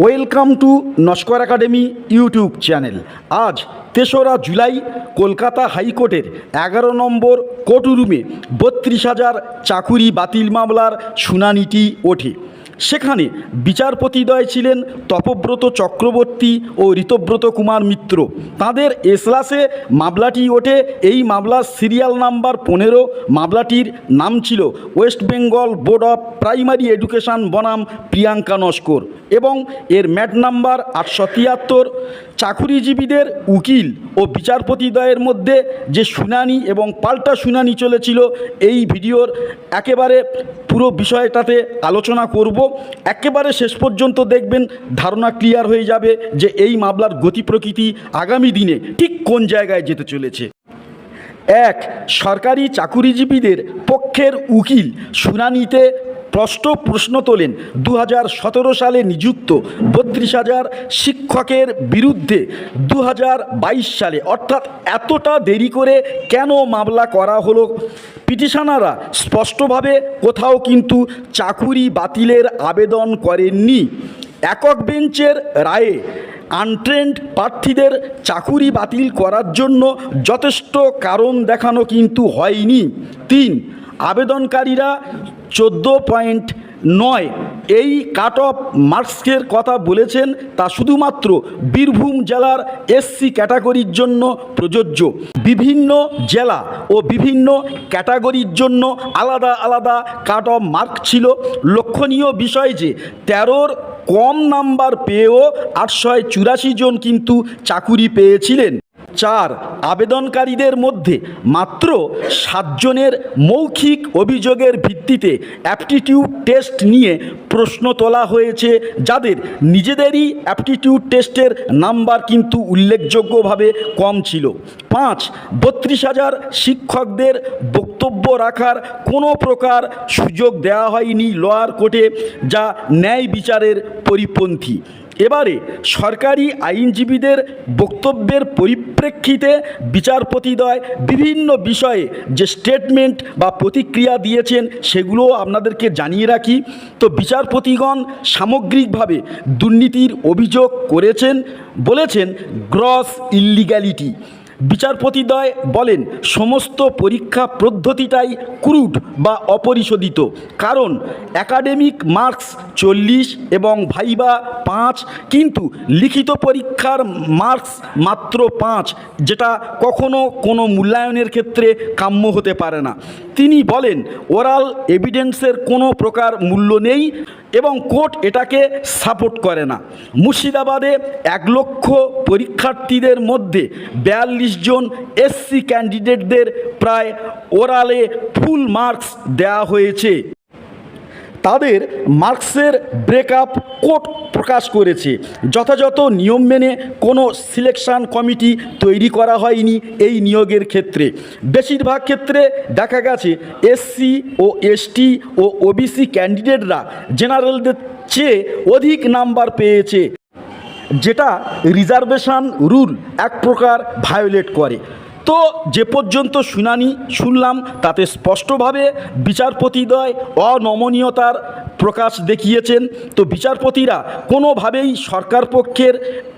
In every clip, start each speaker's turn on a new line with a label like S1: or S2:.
S1: Welcome to Naskar academy YouTube channel. আজ ৩রা জুলাই কলকাতা হাইকোর্টের ১১ নম্বর court রুমে ৩২,০০০ চাকুরি বাতিল মামলার শুনানিটি ওঠে। সেখানে বিচারপতিদ্বয় ছিলেন তপব্রত চক্রবর্তী ও ঋতব্রত কুমার মিত্র। তাদের এজলাসে মামলাটি ওঠে। এই মামলার সিরিয়াল নাম্বার ১৫। মামলাটির নাম ছিল West Bengal board of primary education বনাম প্রিয়াঙ্কা নস্কর এবং এর ম্যাট নাম্বার ৮৭৩। চাকুরিজীবীদের উকিল ও বিচারপতিদ্বয়ের মধ্যে যে শুনানি এবং পাল্টা শুনানি চলেছিল, এই ভিডিওর একেবারে পুরো বিষয়টাতে আলোচনা করব। একেবারে শেষ পর্যন্ত দেখবেন, ধারণা ক্লিয়ার হয়ে যাবে যে এই মামলার গতি প্রকৃতি আগামী দিনে ঠিক কোন জায়গায় যেতে চলেছে। এক, সরকারি চাকুরিজীবীদের পক্ষের উকিল শুনানিতে প্রশ্ন তোলেন ২০১৭ সালে নিযুক্ত ৩২,০০০ শিক্ষকের বিরুদ্ধে ২০২২ সালে, অর্থাৎ এতটা দেরি করে কেন মামলা করা হলো। পিটিশনাররা স্পষ্টভাবে কোথাও কিন্তু চাকুরি বাতিলের আবেদন করেননি। একক বেঞ্চের রায়ে আনট্রেন্ড প্রার্থীদের চাকুরি বাতিল করার জন্য যথেষ্ট কারণ দেখানো কিন্তু হয়নি। ৩, আবেদনকারীরা 14.9 এই কাট অফ মার্কসের কথা বলেছেন, তা শুধুমাত্র বীরভূম জেলার এসসি ক্যাটাগরির জন্য প্রযোজ্য। বিভিন্ন জেলা ও বিভিন্ন ক্যাটাগরির জন্য আলাদা আলাদা কাট অফ মার্ক ছিল। লক্ষণীয় বিষয় যে 13র কম নাম্বার পেয়েও 884 জন কিন্তু চাকুরি পেয়েছিলেন। 4, আবেদনকারীদের মধ্যে মাত্র 7 জনের মৌখিক অভিযোগের ভিত্তিতে অ্যাপটিটিউড টেস্ট নিয়ে প্রশ্ন তোলা হয়েছে, যাদের নিজেদেরই অ্যাপটিটিউড টেস্টের নাম্বার কিন্তু উল্লেখযোগ্যভাবে কম ছিল। 5, 32,000 শিক্ষকদের বক্তব্য রাখার কোনো প্রকার সুযোগ দেওয়া হয়নি লোয়ার কোর্টে, যা ন্যায় বিচারের পরিপন্থী। এবারে সরকারি আইনজীবীদের বক্তব্যের পরিপ্রেক্ষিতে বিচারপতিদ্বয় বিভিন্ন বিষয়ে যে স্টেটমেন্ট বা প্রতিক্রিয়া দিয়েছেন, সেগুলো আপনাদেরকে জানিয়ে রাখি। তো বিচারপতিগণ সামগ্রিকভাবে দুর্নীতির অভিযোগ করেছেন, বলেছেন গ্রস ইল্লিগ্যালিটি। বিচারপতিদ্বয় বলেন সমস্ত পরীক্ষা পদ্ধতিটাই ক্রুড বা অপরিশোধিত, কারণ একাডেমিক মার্কস 40 এবং ভাইবা 5, কিন্তু লিখিত পরীক্ষার মার্কস মাত্র 5, যেটা কখনো কোনো মূল্যায়নের ক্ষেত্রে কাম্য হতে পারে না। তিনি বলেন ওরাল এভিডেন্সের কোনো প্রকার মূল্য নেই এবং কোর্ট এটাকে সাপোর্ট করে না। মুর্শিদাবাদে 1 লক্ষ পরীক্ষার্থীদের মধ্যে 42 জন এসসি ক্যান্ডিডেটদের প্রায় ওরালে ফুল মার্কস দেওয়া হয়েছে। তাদের মার্কসের ব্রেকআপ কোর্ট প্রকাশ করেছে। যথাযথ নিয়ম মেনে কোনো সিলেকশন কমিটি তৈরি করা হয়নি এই নিয়োগের ক্ষেত্রে। বেশিরভাগ ক্ষেত্রে দেখা গেছে এসসি ও এসটি ও ওবিসি ক্যান্ডিডেটরা জেনারেলদের চেয়ে অধিক নাম্বার পেয়েছে, যেটা রিজার্ভেশন রুল এক প্রকার ভায়োলেট করে। তো যে পর্যন্ত শুনানি শুনলাম, তাতে স্পষ্টভাবে বিচারপতিদ্বয় অনমনীয়তার প্রকাশ দেখিয়েছেন। তো বিচারপতিরা কোনোভাবেই সরকার পক্ষের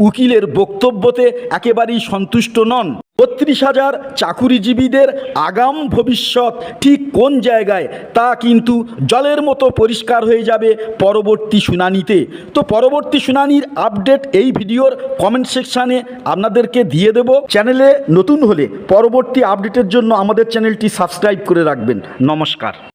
S1: উকিলের বক্তব্যতে একেবারেই সন্তুষ্ট নন। 32,000 চাকুরিজীবীদের আগাম ভবিষ্যৎ ঠিক কোন জায়গায়, তা কিন্তু জলের মতো পরিষ্কার হয়ে যাবে পরবর্তী শুনানিতে। তো পরবর্তী শুনানির আপডেট এই ভিডিওর কমেন্ট সেকশানে আপনাদেরকে দিয়ে দেব। চ্যানেলে নতুন হলে পরবর্তী আপডেটের জন্য আমাদের চ্যানেলটি সাবস্ক্রাইব করে রাখবেন। নমস্কার।